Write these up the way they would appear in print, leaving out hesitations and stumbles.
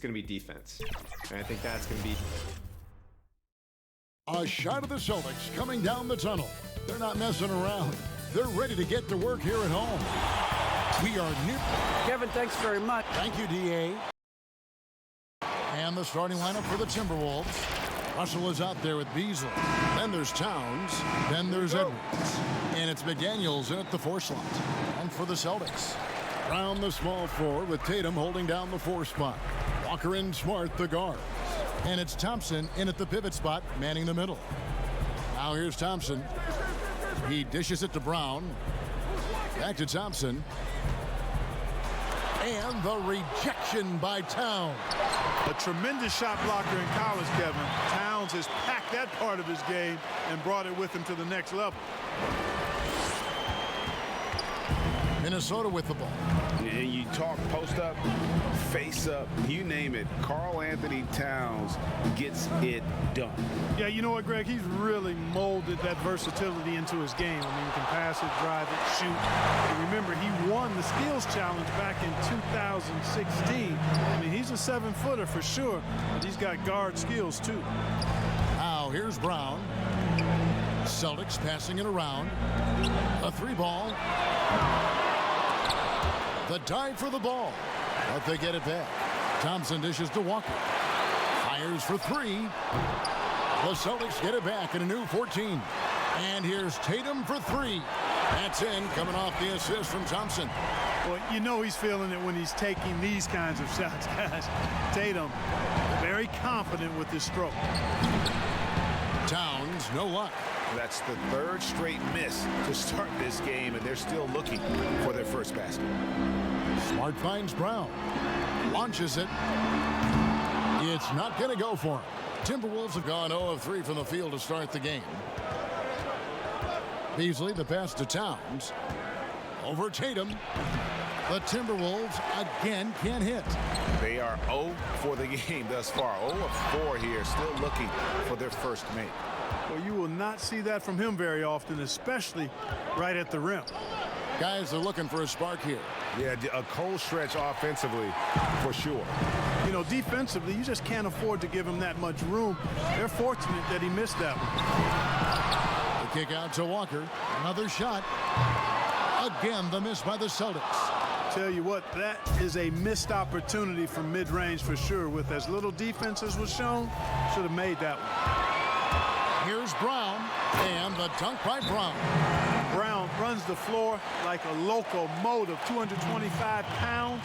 going to be defense. And I think that's going to be... A shot of the Celtics coming down the tunnel. They're not messing around. They're ready to get to work here at home. We are near... Kevin, thanks very much. Thank you, D.A. And the starting lineup for the Timberwolves. Russell is out there with Beasley. Then there's Towns. Then there's Edwards. And it's McDaniels in at the 4 slot. And for the Celtics, Brown the small forward with Tatum holding down the 4 spot. Walker and Smart the guards. And it's Thompson in at the pivot spot, manning the middle. Now here's Thompson. He dishes it to Brown. Back to Thompson. And the rejection by Towns. A tremendous shot blocker in college, Kevin. Towns has packed that part of his game and brought it with him to the next level. Minnesota with the ball. And you talk post up, face up, you name it. Karl Anthony Towns gets it done. Yeah, you know what, Greg? He's really molded that versatility into his game. I mean, he can pass it, drive it, shoot. And remember, he won the skills challenge back in 2016. I mean, he's a 7-footer for sure, but he's got guard skills too. Now here's Brown. Celtics passing it around. A 3-ball. The dive for the ball, but they get it back. Thompson dishes to Walker. Fires for 3. The Celtics get it back in a new 14. And here's Tatum for 3. That's in, coming off the assist from Thompson. Well, you know he's feeling it when he's taking these kinds of shots, guys. Tatum, very confident with his stroke. Towns, no luck. That's the 3rd straight miss to start this game, and they're still looking for their first basket. Smart finds Brown. Launches it. It's not going to go for him. Timberwolves have gone 0 of 3 from the field to start the game. Beasley, the pass to Towns. Over Tatum. The Timberwolves again can't hit. They are 0 for the game thus far. 0 of 4 here, still looking for their first make. Well, you will not see that from him very often, especially right at the rim. Guys are looking for a spark here. Yeah, a cold stretch offensively for sure. You know, defensively, you just can't afford to give him that much room. They're fortunate that he missed that one. The kick out to Walker. Another shot. Again, the miss by the Celtics. Tell you what, that is a missed opportunity from mid-range for sure. With as little defense as was shown, should have made that one. Here's Brown, and the dunk by Brown. Brown runs the floor like a locomotive, 225 pounds,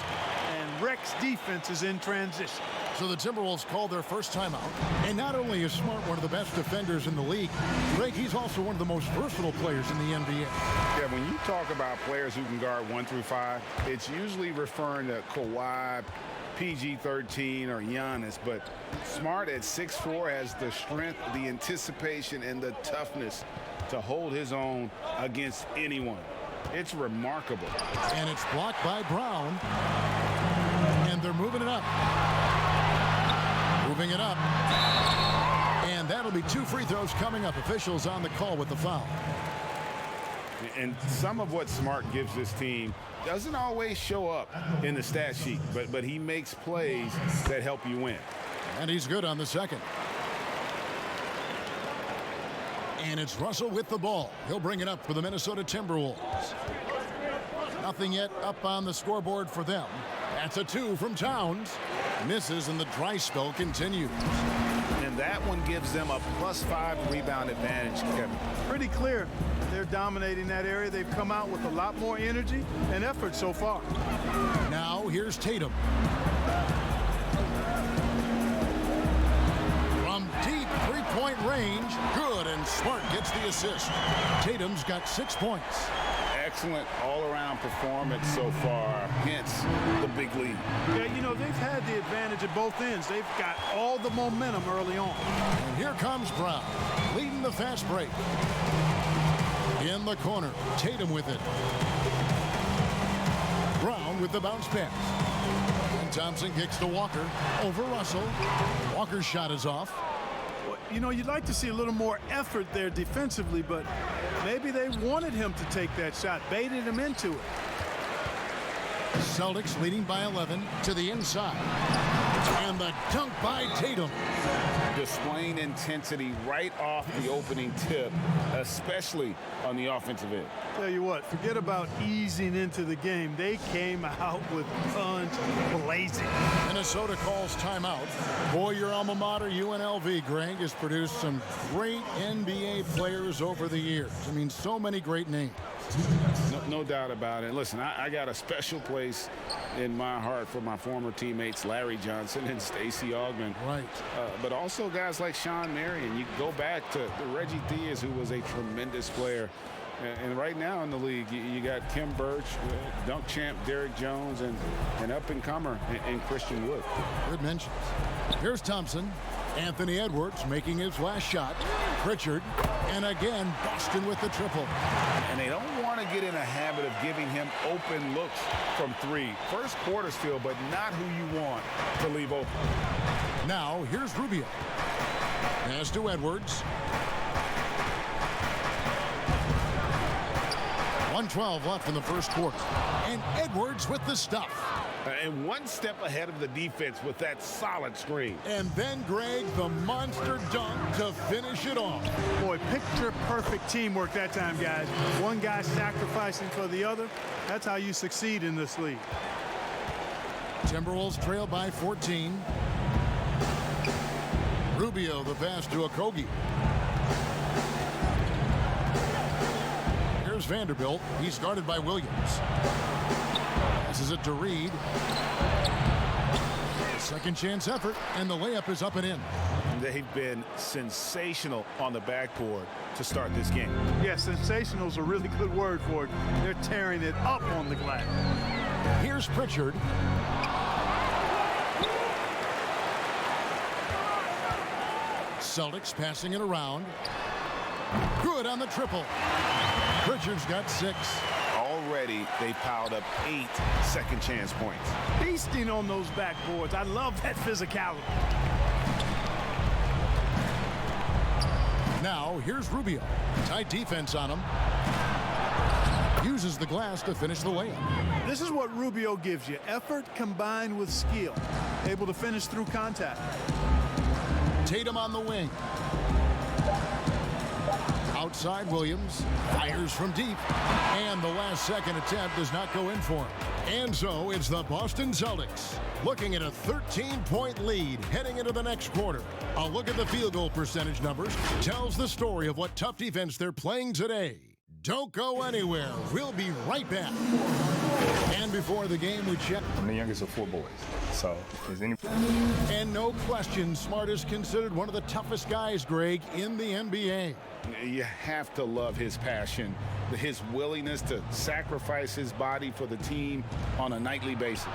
and wrecks defenses in transition. So the Timberwolves called their first timeout. And not only is Smart one of the best defenders in the league, Greg, he's also one of the most versatile players in the NBA. Yeah, when you talk about players who can guard 1 through 5, it's usually referring to Kawhi, PG-13, or Giannis, but Smart at 6'4" has the strength, the anticipation, and the toughness to hold his own against anyone. It's remarkable. And it's blocked by Brown. And they're moving it up. Moving it up. And that'll be 2 free throws coming up. Officials on the call with the foul. And some of what Smart gives this team doesn't always show up in the stat sheet, but he makes plays that help you win. And he's good on the second. And it's Russell with the ball. He'll bring it up for the Minnesota Timberwolves. Nothing yet up on the scoreboard for them. That's a 2 from Towns. Misses, and the dry spell continues. And that one gives them a +5 rebound advantage, Kevin. Pretty clear. They're dominating that area. They've come out with a lot more energy and effort so far. Now here's Tatum. From deep three-point range, good, and Smart gets the assist. Tatum's got 6 points. Excellent all-around performance so far, hence the big lead. Yeah, you know, they've had the advantage at both ends. They've got all the momentum early on. And here comes Brown, leading the fast break. In the corner, Tatum with it. Brown with the bounce pass. And Thompson kicks to Walker over Russell. Walker's shot is off. Well, you know, you'd like to see a little more effort there defensively, but maybe they wanted him to take that shot, baited him into it. Celtics leading by 11 to the inside. And the dunk by Tatum. Displaying intensity right off the opening tip, especially on the offensive end. Tell you what, forget about easing into the game. They came out with guns blazing. Minnesota calls timeout. Boy, your alma mater, UNLV, Greg, has produced some great NBA players over the years. I mean, so many great names. No doubt about it. Listen, I got a special place in my heart for my former teammates Larry Johnson and Stacey Augmon. Right. But also guys like Sean Marion. You go back to Reggie Diaz, who was a tremendous player. And right now in the league, you got Kim Birch, dunk champ Derrick Jones, and up-and-comer and Christian Wood. Good mentions. Here's Thompson. Anthony Edwards making his last shot. Pritchard. And again, Boston with the triple. And they don't want to get in a habit of giving him open looks from three. First quarter still, but not who you want to leave open. Now, here's Rubio. Pass to Edwards. 1:12 left in the first quarter. And Edwards with the stuff. And one step ahead of the defense with that solid screen. And then, Greg, the monster dunk to finish it off. Boy, picture-perfect teamwork that time, guys. One guy sacrificing for the other. That's how you succeed in this league. Timberwolves trail by 14. Rubio, the pass to Okogie. Here's Vanderbilt. He's guarded by Williams. Passes it to Reed. Second chance effort, and the layup is up and in. They've been sensational on the backboard to start this game. Yeah, sensational is a really good word for it. They're tearing it up on the glass. Here's Pritchard. Celtics passing it around. Good on the triple. Pritchard's got 6. Already, they piled up 8 second chance points. Feasting on those backboards. I love that physicality. Now, here's Rubio. Tight defense on him. Uses the glass to finish the layup. This is what Rubio gives you. Effort combined with skill. Able to finish through contact. Tatum on the wing. Outside Williams. Fires from deep. And the last second attempt does not go in for him. And so it's the Boston Celtics looking at a 13-point lead heading into the next quarter. A look at the field goal percentage numbers tells the story of what tough defense they're playing today. Don't go anywhere. We'll be right back. And before the game, we check. I'm the youngest of 4 boys, so if there's any... And no question, Smart is considered one of the toughest guys, Greg, in the NBA. You have to love his passion, his willingness to sacrifice his body for the team on a nightly basis.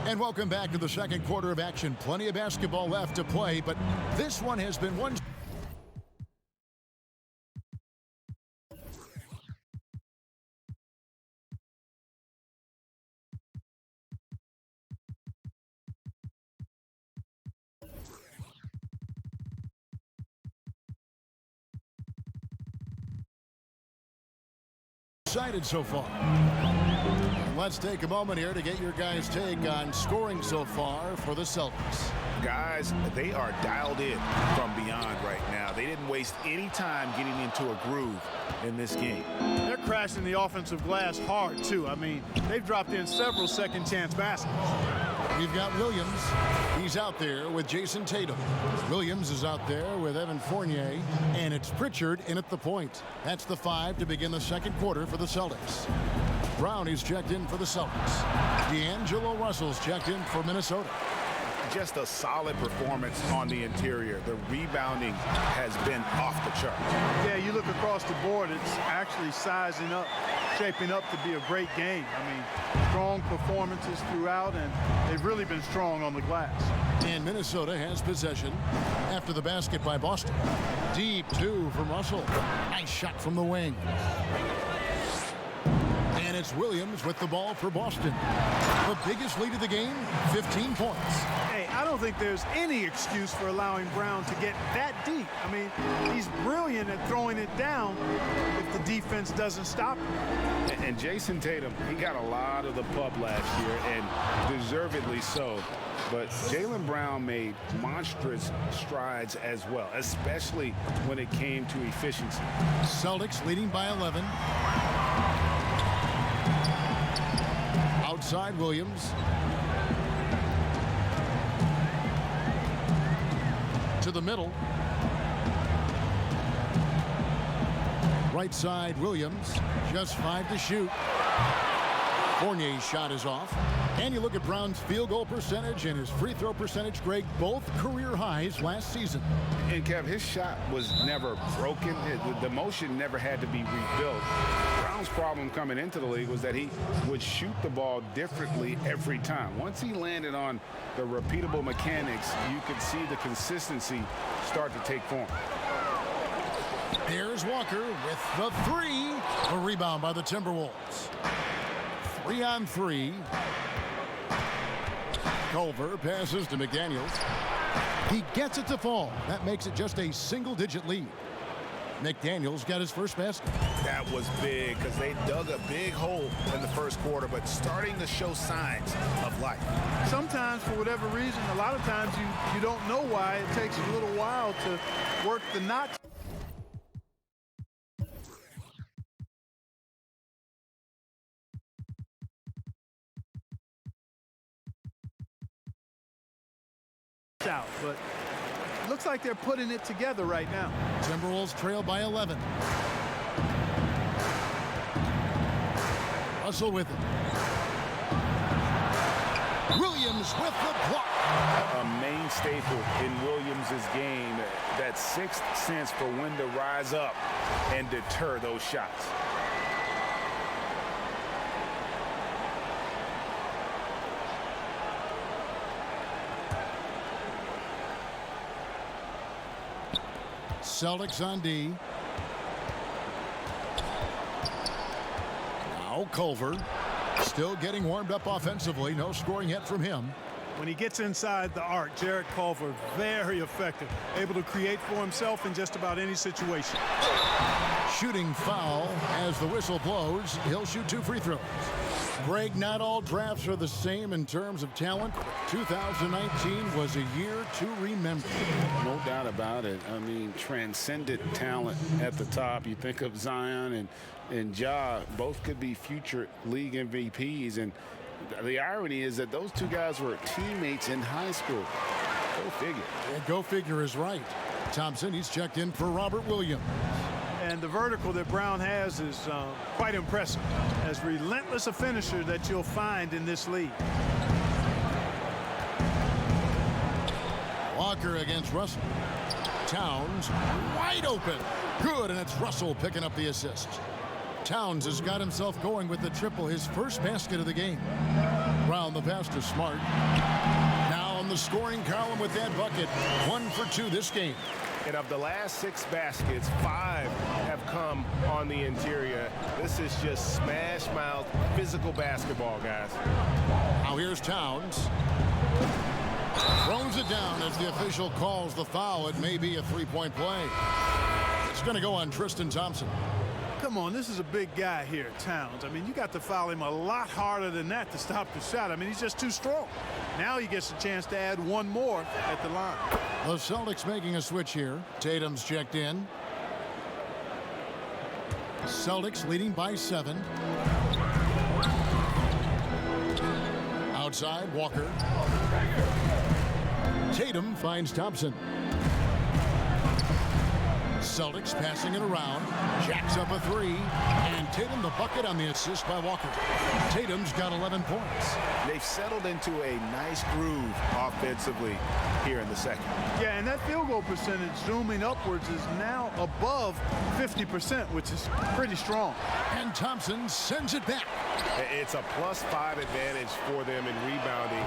And welcome back to the second quarter of action. Plenty of basketball left to play, but this one has been one... excited so far. Let's take a moment here to get your guys' take on scoring so far for the Celtics. Guys, they are dialed in from beyond right now. They didn't waste any time getting into a groove in this game. They're crashing the offensive glass hard, too. I mean, they've dropped in several second-chance baskets. We've got Williams. He's out there with Jason Tatum. Williams is out there with Evan Fournier. And it's Pritchard in at the point. That's the 5 to begin the second quarter for the Celtics. Brown is checked in for the Celtics. D'Angelo Russell's checked in for Minnesota. Just a solid performance on the interior. The rebounding has been off the chart. Yeah, you look across the board, it's actually sizing up, shaping up to be a great game. I mean, strong performances throughout, and they've really been strong on the glass. And Minnesota has possession after the basket by Boston. Deep 2 from Russell. Nice shot from the wing. And it's Williams with the ball for Boston. The biggest lead of the game, 15 points. Hey, I don't think there's any excuse for allowing Brown to get that deep. I mean, he's brilliant at throwing it down if the defense doesn't stop him. And Jason Tatum, he got a lot of the pub last year, and deservedly so. But Jaylen Brown made monstrous strides as well, especially when it came to efficiency. Celtics leading by 11. Outside Williams. To the middle. Right side Williams. Just 5 to shoot. Fournier's shot is off. And you look at Brown's field goal percentage and his free throw percentage, Greg, both career highs last season. And Kev, his shot was never broken. The motion never had to be rebuilt. Brown's problem coming into the league was that he would shoot the ball differently every time. Once he landed on the repeatable mechanics, you could see the consistency start to take form. There's Walker with the three. A rebound by the Timberwolves. 3-on-3. Culver passes to McDaniels. He gets it to fall. That makes it just a single-digit lead. McDaniels got his first basket. That was big because they dug a big hole in the first quarter, but starting to show signs of life. Sometimes, for whatever reason, a lot of times you don't know why. It takes a little while to work the knots out, but it looks like they're putting it together right now. Timberwolves trail by 11. Russell with it. Williams with the block. A main staple in Williams' game, that sixth sense for when to rise up and deter those shots. Celtics on D. Now Culver still getting warmed up offensively. No scoring yet from him. When he gets inside the arc, Jarrett Culver, very effective. Able to create for himself in just about any situation. Shooting foul as the whistle blows. He'll shoot 2 free throws. Greg, not all drafts are the same in terms of talent. 2019 was a year to remember. No doubt about it. I mean, transcendent talent at the top. You think of Zion and Ja, both could be future league MVPs. And the irony is that those two guys were teammates in high school. Go figure. And go figure is right. Thompson, he's checked in for Robert Williams. And the vertical that Brown has is quite impressive. As relentless a finisher that you'll find in this league. Walker against Russell. Towns wide open. Good, and it's Russell picking up the assist. Towns has got himself going with the triple, his first basket of the game. Brown the pass to Smart. Now on the scoring column with that bucket. 1 for 2 this game. And of the last 6 baskets, 5 have come on the interior. This is just smash mouth physical basketball, guys. Now here's Towns. Throws it down as the official calls the foul. It may be a 3-point play. It's going to go on Tristan Thompson. Come on, this is a big guy here, Towns. I mean, you got to foul him a lot harder than that to stop the shot. I mean, he's just too strong. Now he gets a chance to add one more at the line. The Celtics making a switch here. Tatum's checked in. Celtics leading by 7. Outside, Walker. Tatum finds Thompson. Celtics passing it around. Jacks up a 3. And Tatum the bucket on the assist by Walker. Tatum's got 11 points. They've settled into a nice groove offensively here in the second. Yeah, and that field goal percentage zooming upwards is now above 50%, which is pretty strong. And Thompson sends it back. It's a +5 advantage for them in rebounding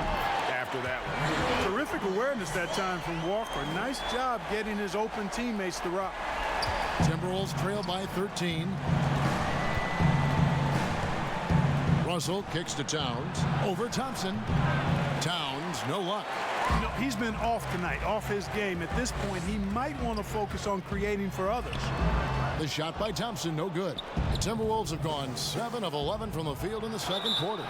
after that one. Terrific awareness that time from Walker. Nice job getting his open teammates to rock. Timberwolves trail by 13. Russell kicks to Towns. Over Thompson. Towns, no luck. You know, he's been off tonight, off his game. At this point, he might want to focus on creating for others. The shot by Thompson, no good. The Timberwolves have gone 7 of 11 from the field in the second quarter.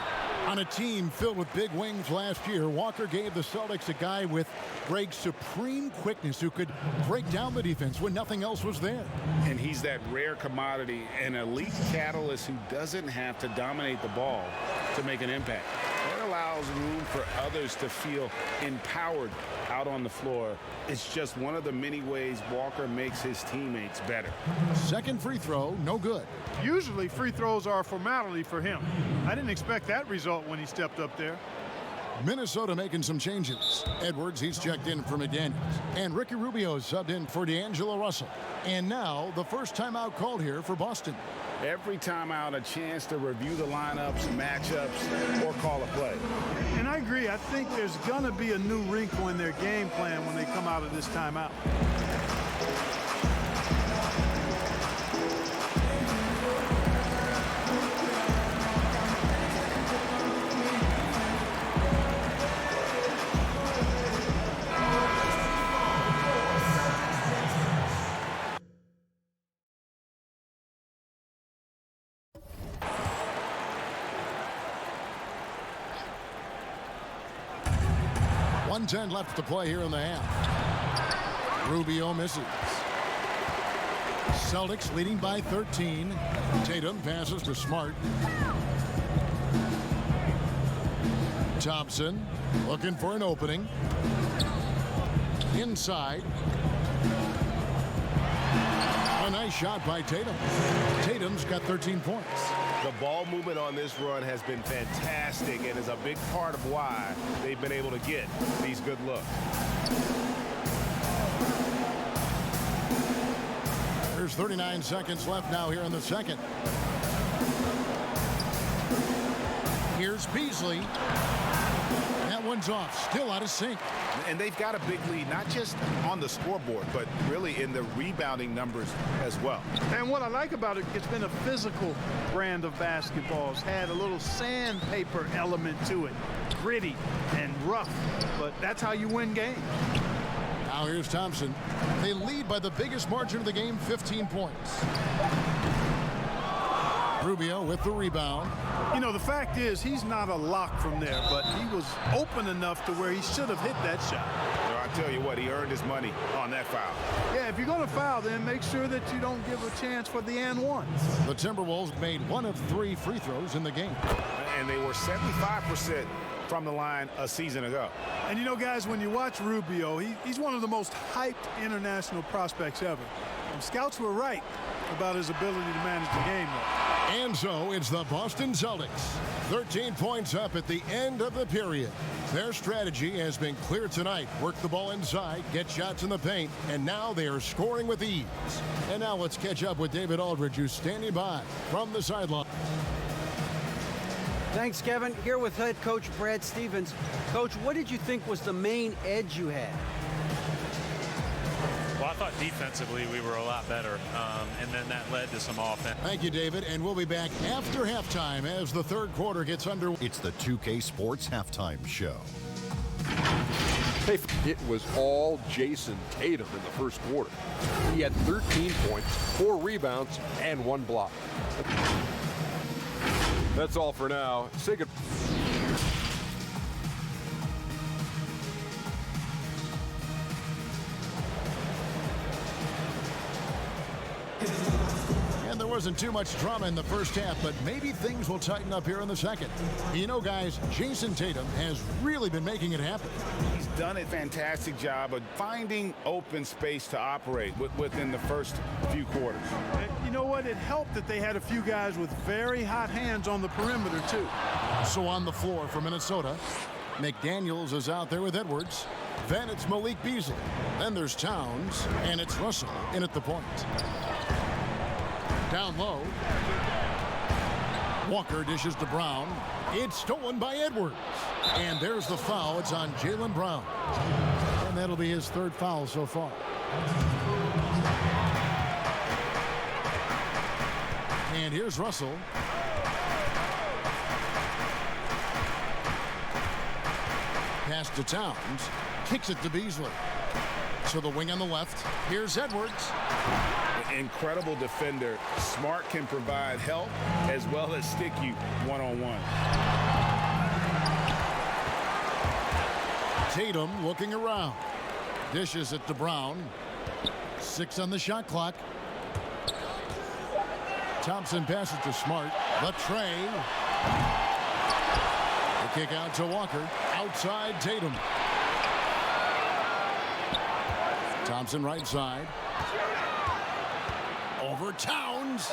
On a team filled with big wings last year, Walker gave the Celtics a guy with Greg's supreme quickness who could break down the defense when nothing else was there. And he's that rare commodity, an elite catalyst who doesn't have to dominate the ball to make an impact. That allows room for others to feel empowered out on the floor. It's just one of the many ways Walker makes his teammates better. Second free throw, no good. Usually free throws are a formality for him. I didn't expect that result when he stepped up there. Minnesota making some changes. Edwards, he's checked in for McDaniels. And Ricky Rubio subbed in for D'Angelo Russell. And now the first timeout called here for Boston. Every timeout, a chance to review the lineups, matchups, or call a play. And I agree. I think there's going to be a new wrinkle in their game plan when they come out of this timeout. .110 left to play here in the half. Rubio misses. Celtics leading by 13. Tatum passes to Smart. Thompson looking for an opening. Inside. A nice shot by Tatum. Tatum's got 13 points. The ball movement on this run has been fantastic and is a big part of why they've been able to get these good looks. There's 39 seconds left now here in the second. Here's Beasley. That one's off. Still out of sync. And they've got a big lead, not just on the scoreboard, but really in the rebounding numbers as well. And what I like about it, it's been a physical brand of basketball. It's had a little sandpaper element to it. Gritty and rough, but that's how you win games. Now here's Thompson. They lead by the biggest margin of the game, 15 points. Rubio with the rebound. You know, the fact is he's not a lock from there, but he was open enough to where he should have hit that shot. Well, I tell you what, he earned his money on that foul. Yeah, if you're going to foul, then make sure that you don't give a chance for the and one. The Timberwolves made 1 of 3 free throws in the game. And they were 75% from the line a season ago. And you know, guys, when you watch Rubio, he's one of the most hyped international prospects ever. And scouts were right about his ability to manage the game, though. And so it's the Boston Celtics. 13 points up at the end of the period. Their strategy has been clear tonight. Work the ball inside, get shots in the paint, and now they are scoring with ease. And now let's catch up with David Aldridge, who's standing by from the sideline. Thanks, Kevin. Here with head coach Brad Stevens. Coach, what did you think was the main edge you had? Well, I thought defensively we were a lot better, and then that led to some offense. Thank you, David, and we'll be back after halftime as the third quarter gets underway. It's the 2K Sports Halftime Show. It was all Jason Tatum in the first quarter. He had 13 points, 4 rebounds, and 1 block. That's all for now. Say good. And there wasn't too much drama in the first half, but maybe things will tighten up here in the second. You know, guys, Jason Tatum has really been making it happen. He's done a fantastic job of finding open space to operate within the first few quarters. You know what? It helped that they had a few guys with very hot hands on the perimeter, too. So on the floor for Minnesota, McDaniels is out there with Edwards. Then it's Malik Beasley. Then there's Towns, and it's Russell in at the point. Down low. Walker dishes to Brown. It's stolen by Edwards. And there's the foul. It's on Jaylen Brown. And that'll be his third foul so far. And here's Russell. pass to Towns. Kicks it to Beasley. To the wing on the left. Here's Edwards. Incredible defender. Smart can provide help as well as stick you one-on-one. Tatum looking around. Dishes it to Brown. 6 on the shot clock. Thompson passes to Smart. The tray. The kick out to Walker. Outside Tatum. Thompson right side. Over Towns.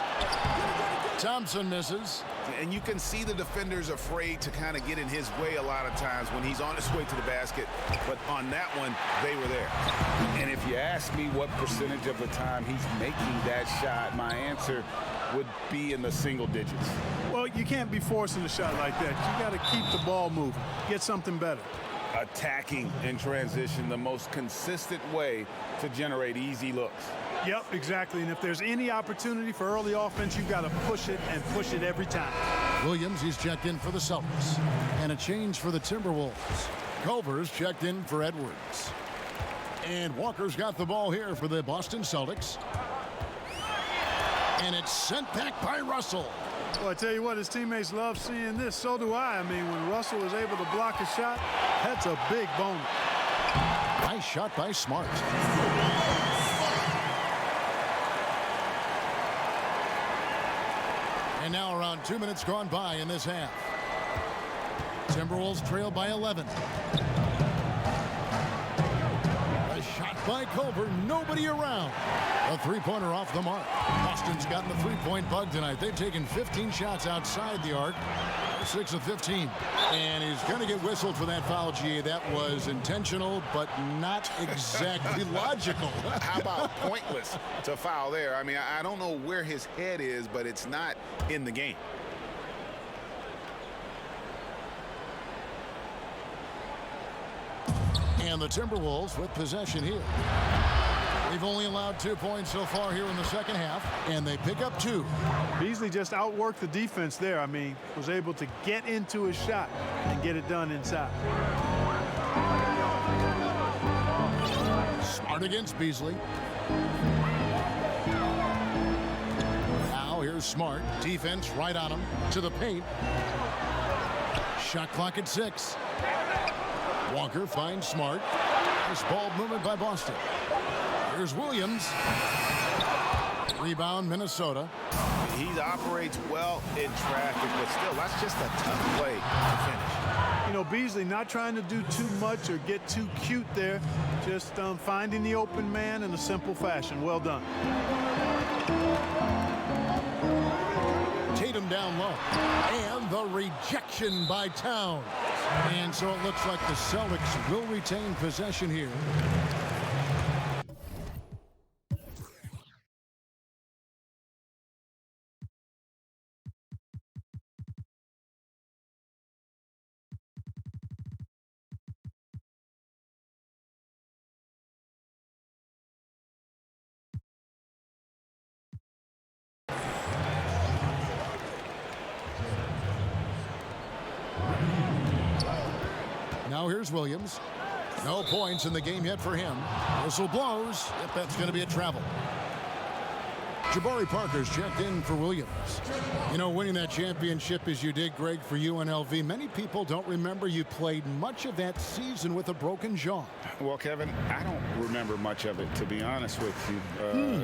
Thompson misses. And you can see the defenders afraid to kind of get in his way a lot of times when he's on his way to the basket. But on that one, they were there. And if you ask me what percentage of the time he's making that shot, my answer would be in the single digits. Well, you can't be forcing a shot like that. You got to keep the ball moving. Get something better. Attacking in transition, the most consistent way to generate easy looks. Yep, exactly. And if there's any opportunity for early offense, you've got to push it and push it every time. Williams, he's checked in for the Celtics. And a change for the Timberwolves. Culver's checked in for Edwards. And Walker's got the ball here for the Boston Celtics. And it's sent back by Russell. Well, I tell you what, his teammates love seeing this. So do I. I mean, when Russell is able to block a shot, that's a big bonus. Nice shot by Smart. And now around 2 minutes gone by in this half. Timberwolves trail by 11. A shot by Culver. Nobody around. A three-pointer off the mark. Boston's gotten the three-point bug tonight. They've taken 15 shots outside the arc. 6 of 15. And he's going to get whistled for that foul, G. That was intentional, but not exactly logical. How about pointless to foul there? I mean, I don't know where his head is, but it's not in the game. And the Timberwolves with possession here. They've only allowed 2 points so far here in the second half, and they pick up 2. Beasley just outworked the defense there. I mean, was able to get into his shot and get it done inside. Smart against Beasley. Now here's Smart. Defense right on him. To the paint. Shot clock at 6. Walker finds Smart. Nice ball movement by Boston. Here's Williams. Rebound, Minnesota. He operates well in traffic, but still, that's just a tough play to finish. You know, Beasley not trying to do too much or get too cute there. Just finding the open man in a simple fashion. Well done. Tatum down low. And the rejection by Towns. And so it looks like the Celtics will retain possession here. Now here's Williams. No points in the game yet for him. Whistle blows. Yep, that's going to be a travel. Jabari Parker's checked in for Williams. You know, winning that championship as you did, Greg, for UNLV, many people don't remember you played much of that season with a broken jaw. Well, Kevin, I don't remember much of it, to be honest with you.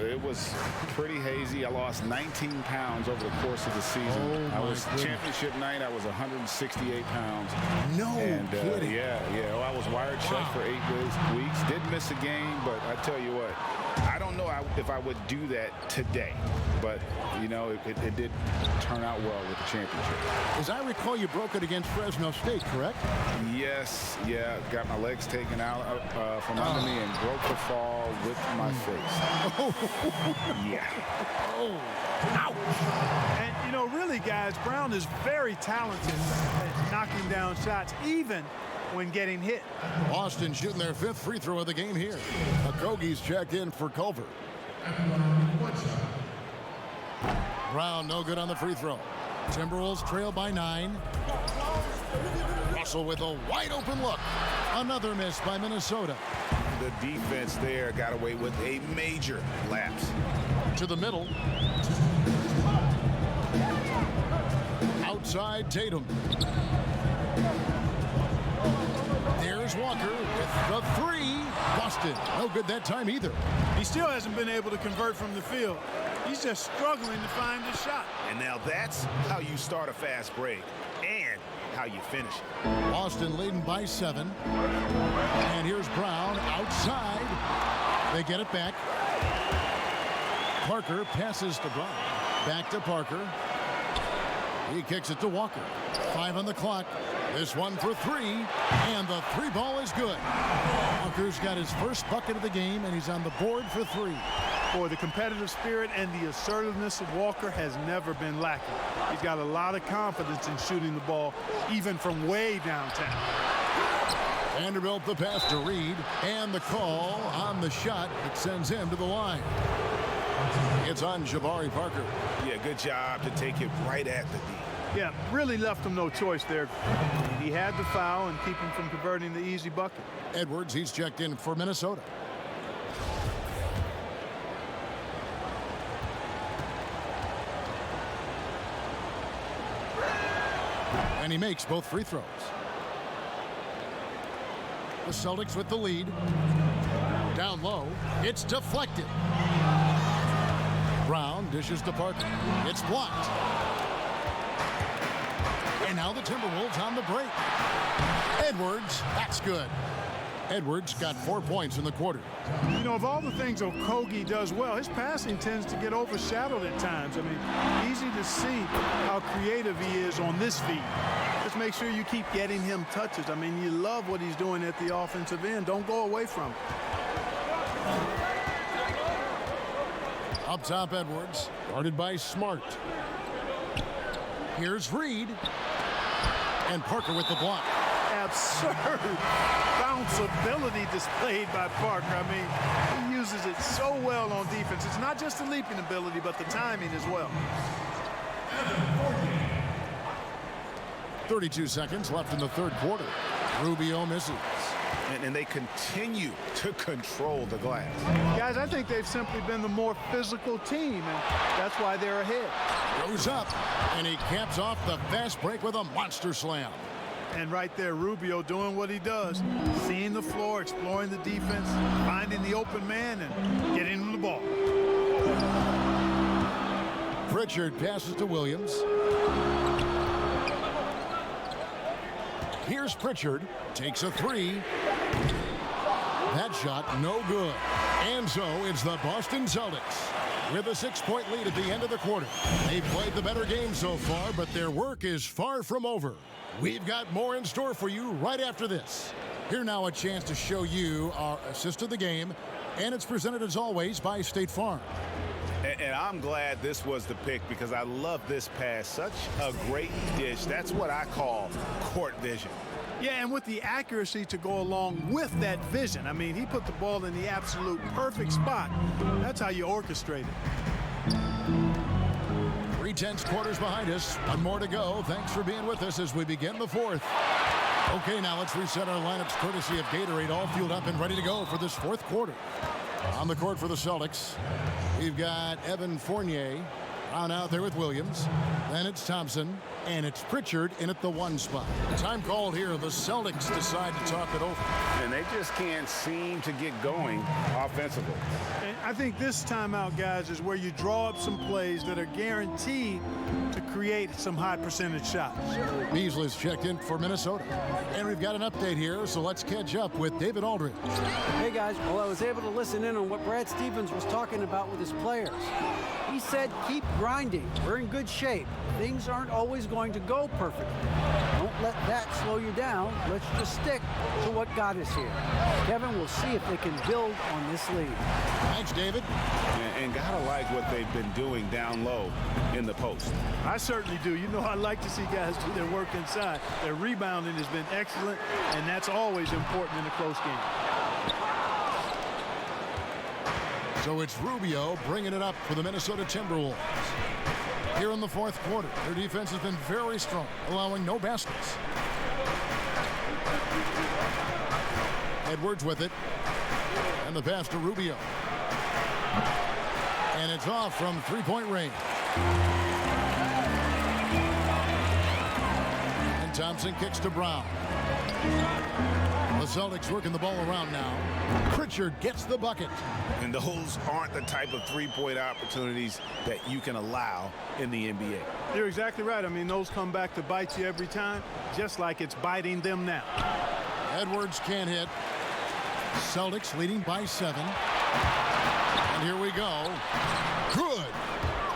It was pretty hazy. I lost 19 pounds over the course of the season. I was championship night. I was 168 pounds. No kidding. Yeah. Well, I was wired shut for 8 weeks. Did miss a game, but I tell you what, I don't know if I would do that today. But, you know, it did turn out well with the championship. As I recall, you broke it against Fresno State, correct? Yes, yeah. Got my legs taken out from under me and broke the fall with my face. Yeah. Oh, ouch. And, you know, really, guys, Brown is very talented at knocking down shots, even when getting hit. Boston shooting their 5th free throw of the game here. Okogie's checked in for Culver. Brown no good on the free throw. Timberwolves trail by 9. Russell with a wide open look. Another miss by Minnesota. The defense there got away with a major lapse. To the middle. Outside Tatum. There's Walker with the three. Busted. No good that time either. He still hasn't been able to convert from the field. He's just struggling to find his shot. And now that's how you start a fast break and how you finish it. Boston leading by 7. And here's Brown outside. They get it back. Parker passes to Brown. Back to Parker. He kicks it to Walker. 5 on the clock. This one for 3. And the 3 ball is good. Walker's got his first bucket of the game, and he's on the board for 3. Boy, the competitive spirit and the assertiveness of Walker has never been lacking. He's got a lot of confidence in shooting the ball, even from way downtown. Vanderbilt the pass to Reed, and the call on the shot that sends him to the line. It's on Jabari Parker. Yeah, good job to take it right at the D. Yeah, really left him no choice there. He had to foul and keep him from converting the easy bucket. Edwards, he's checked in for Minnesota. And he makes both free throws. The Celtics with the lead. Down low. It's deflected. Brown dishes to Parker. It's blocked. And now the Timberwolves on the break. Edwards, that's good. Edwards got 4 points in the quarter. You know, of all the things Okogie does well, his passing tends to get overshadowed at times. I mean, easy to see how creative he is on this feed. Just make sure you keep getting him touches. I mean, you love what he's doing at the offensive end. Don't go away from it. Up top, Edwards, guarded by Smart. Here's Reed. And Parker with the block. Absurd bounceability displayed by Parker. I mean, he uses it so well on defense. It's not just the leaping ability, but the timing as well. 32 seconds left in the third quarter. Rubio misses. And they continue to control the glass. Guys, I think they've simply been the more physical team, and that's why they're ahead. Goes up, and he caps off the fast break with a monster slam. And right there, Rubio doing what he does, seeing the floor, exploring the defense, finding the open man, and getting him the ball. Pritchard passes to Williams. Here's Pritchard, takes a 3. That shot no good. And so it's the Boston Celtics with a 6-point lead at the end of the quarter. They've played the better game so far, but their work is far from over. We've got more in store for you right after this. Here now a chance to show you our assist of the game, and it's presented as always by State Farm. And I'm glad this was the pick because I love this pass. Such a great dish. That's what I call court vision. Yeah, and with the accuracy to go along with that vision. I mean, he put the ball in the absolute perfect spot. That's how you orchestrate it. 3/10 quarters behind us. One more to go. Thanks for being with us as we begin the fourth. Okay, now let's reset our lineups courtesy of Gatorade, all fueled up and ready to go for this fourth quarter. On the court for the Celtics, we've got Evan Fournier on out there with Williams. Then it's Thompson, and it's Pritchard in at the 1 spot. Time called here. The Celtics decide to talk it over. And they just can't seem to get going offensively. And I think this timeout, guys, is where you draw up some plays that are guaranteed to create some high percentage shots. Beasley's checked in for Minnesota. And we've got an update here, so let's catch up with David Aldridge. Hey, guys. Well, I was able to listen in on what Brad Stevens was talking about with his players. He said, keep grinding. We're in good shape. Things aren't always going to go perfectly. Don't let that slow you down. Let's just stick to what got us here. Kevin, we'll see if they can build on this lead. Thanks, David. And gotta like what they've been doing down low in the post. I certainly do. You know, I like to see guys do their work inside. Their rebounding has been excellent, and that's always important in a close game. So it's Rubio bringing it up for the Minnesota Timberwolves. Here in the fourth quarter, their defense has been very strong, allowing no baskets. Edwards with it. And the pass to Rubio. And it's off from three-point range. And Thompson kicks to Brown. The Celtics working the ball around now. Pritchard gets the bucket. And those aren't the type of three-point opportunities that you can allow in the NBA. You're exactly right. I mean, those come back to bite you every time, just like it's biting them now. Edwards can't hit. Celtics leading by 7. And here we go. Good.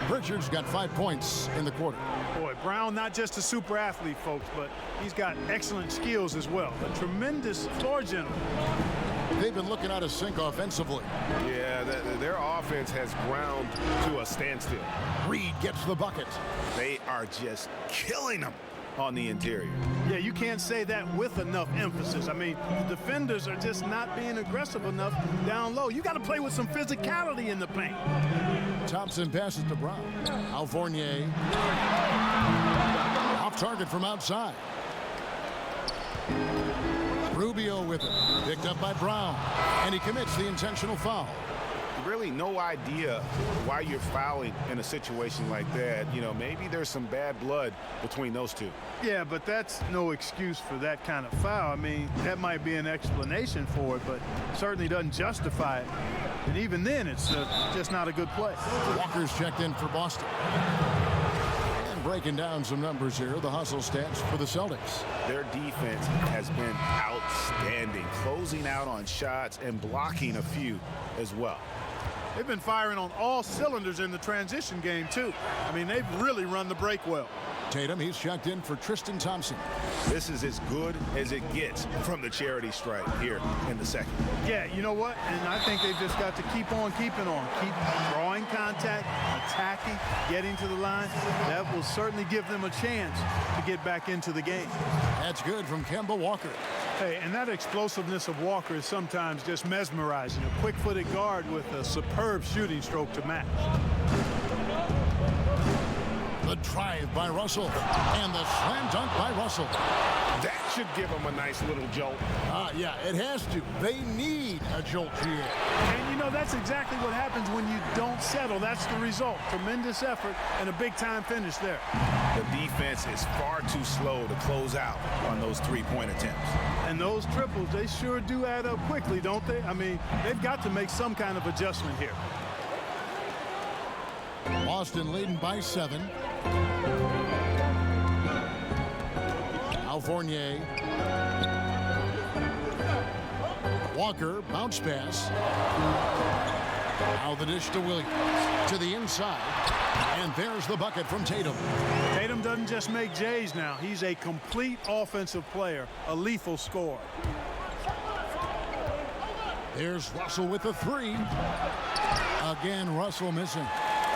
Pritchard's got 5 points in the quarter. Boy, Brown, not just a super athlete, folks, but he's got excellent skills as well. A tremendous floor general. They've been looking out of sync offensively. Yeah, their offense has ground to a standstill. Reed gets the bucket. They are just killing them on the interior. Yeah, you can't say that with enough emphasis. I mean, the defenders are just not being aggressive enough down low. You got to play with some physicality in the paint. Thompson passes to Brown. Al Fournier. Off target from outside. Rubio with it. Picked up by Brown. And he commits the intentional foul. Really no idea why you're fouling in a situation like that. You know, maybe there's some bad blood between those two. Yeah, but that's no excuse for that kind of foul. I mean, that might be an explanation for it, but certainly doesn't justify it. And even then, it's just not a good play. Walker's checked in for Boston. And breaking down some numbers here, the hustle stats for the Celtics. Their defense has been outstanding, closing out on shots and blocking a few as well. They've been firing on all cylinders in the transition game, too. I mean, they've really run the break well. Tatum, he's checked in for Tristan Thompson. This is as good as it gets from the charity stripe here in the second. Yeah, you know what? And I think they've just got to keep on keeping on. Keep drawing contact, attacking, getting to the line. That will certainly give them a chance to get back into the game. That's good from Kemba Walker. Hey, and that explosiveness of Walker is sometimes just mesmerizing. A quick-footed guard with a superb shooting stroke to match. The drive by Russell. And the slam dunk by Russell. That should give them a nice little jolt. Yeah, it has to. They need a jolt here. And, you know, that's exactly what happens when you don't settle. That's the result. Tremendous effort and a big-time finish there. The defense is far too slow to close out on those three-point attempts. And those triples, they sure do add up quickly, don't they? I mean, they've got to make some kind of adjustment here. Boston leading by 7. Al Fournier. Walker, bounce pass. Now the dish to Williams. To the inside. And there's the bucket from Tatum. Tatum doesn't just make J's now. He's a complete offensive player, a lethal scorer. There's Russell with the 3. Again, Russell missing.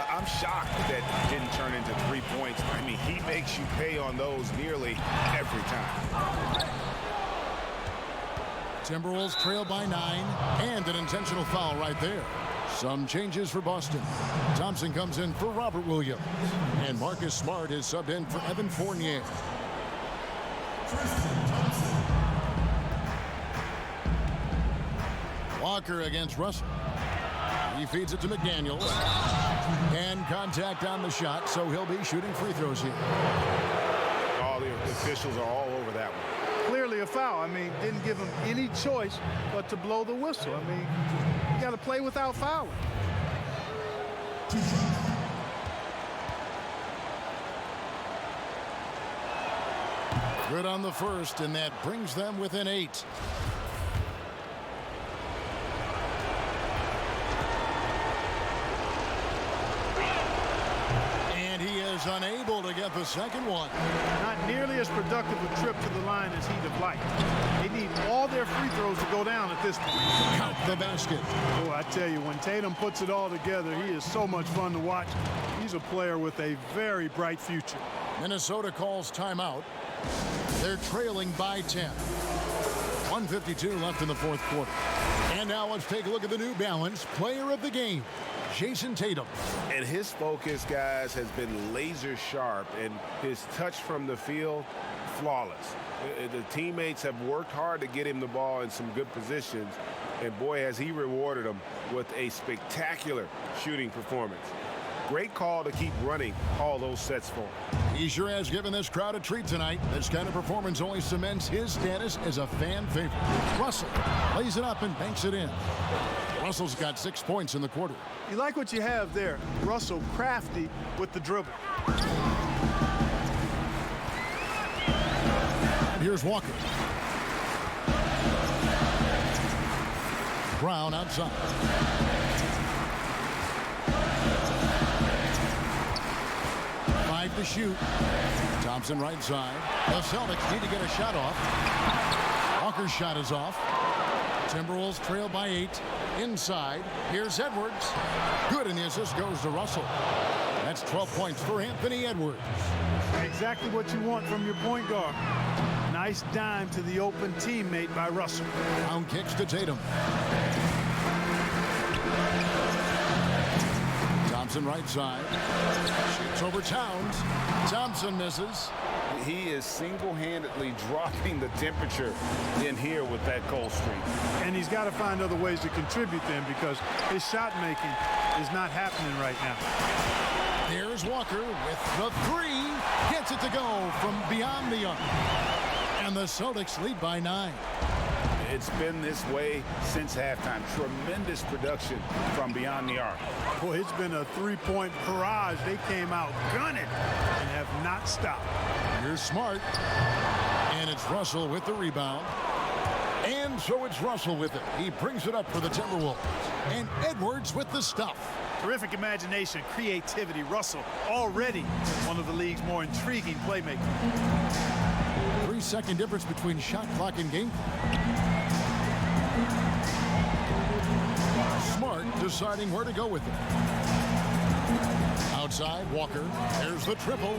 I'm shocked that didn't turn into 3 points. I mean, he makes you pay on those nearly every time. Timberwolves trail by 9, and an intentional foul right there. Some changes for Boston. Thompson comes in for Robert Williams, and Marcus Smart is subbed in for Evan Fournier. Walker against Russell. He feeds it to McDaniels. And contact on the shot, so he'll be shooting free throws here. All the officials are all over that one. Clearly a foul. I mean, didn't give him any choice but to blow the whistle. I mean, you got to play without fouling. Good on the first, and that brings them within 8. Unable to get the second one. Not nearly as productive a trip to the line as he'd have liked. They need all their free throws to go down at this point. Count the basket. Oh, I tell you, when Tatum puts it all together, he is so much fun to watch. He's a player with a very bright future. Minnesota calls timeout. They're trailing by 10. 1:52 left in the fourth quarter. And now let's take a look at the New Balance player of the game, Jason Tatum. And his focus, guys, has been laser sharp, and his touch from the field flawless. The teammates have worked hard to get him the ball in some good positions, and boy, has he rewarded them with a spectacular shooting performance. Great call to keep running all those sets for him. He sure has given this crowd a treat tonight. This kind of performance only cements his status as a fan favorite. Russell lays it up and banks it in. Russell's got 6 points in the quarter. You like what you have there. Russell crafty with the dribble. And here's Walker. Brown outside. To shoot. Thompson right side. The Celtics need to get a shot off. Walker's shot is off. Timberwolves trail by 8. Inside. Here's Edwards. Good, and the assist goes to Russell. That's 12 points for Anthony Edwards. Exactly what you want from your point guard. Nice dime to the open teammate by Russell. Brown kicks to Tatum. Thompson right side. Shoots over Towns. Thompson misses. He is single-handedly dropping the temperature in here with that cold streak. And he's got to find other ways to contribute then, because his shot making is not happening right now. There's Walker with the 3. Gets it to go from beyond the arc. And the Celtics lead by 9. It's been this way since halftime. Tremendous production from beyond the arc. Boy, it's been a 3-point barrage. They came out gunning and have not stopped. Here's Smart. And it's Russell with the rebound. And so it's Russell with it. He brings it up for the Timberwolves. And Edwards with the stuff. Terrific imagination, creativity. Russell already one of the league's more intriguing playmakers. 3-second difference between shot clock and game clock. Smart deciding where to go with it. Outside, Walker. There's the triple.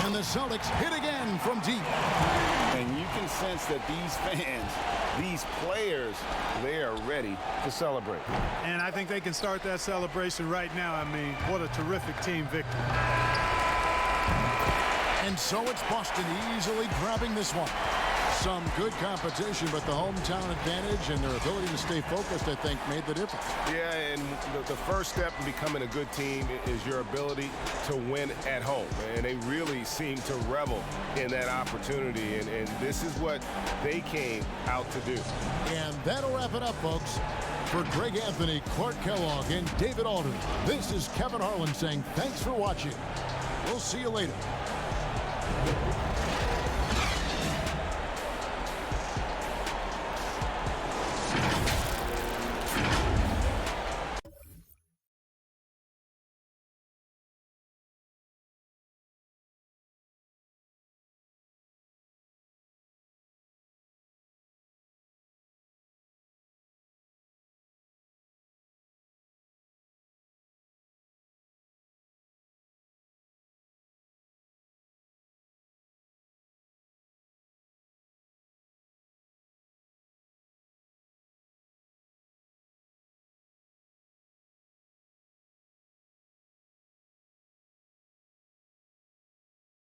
And the Celtics hit again from deep. And you can sense that these fans, these players, they are ready to celebrate. And I think they can start that celebration right now. I mean, what a terrific team victory. And so it's Boston easily grabbing this one. Some good competition, but the hometown advantage and their ability to stay focused, I think, made the difference. Yeah, and the first step in becoming a good team is your ability to win at home. And they really seem to revel in that opportunity. And this is what they came out to do. And that'll wrap it up, folks. For Greg Anthony, Clark Kellogg, and David Alden, this is Kevin Harlan saying thanks for watching. We'll see you later.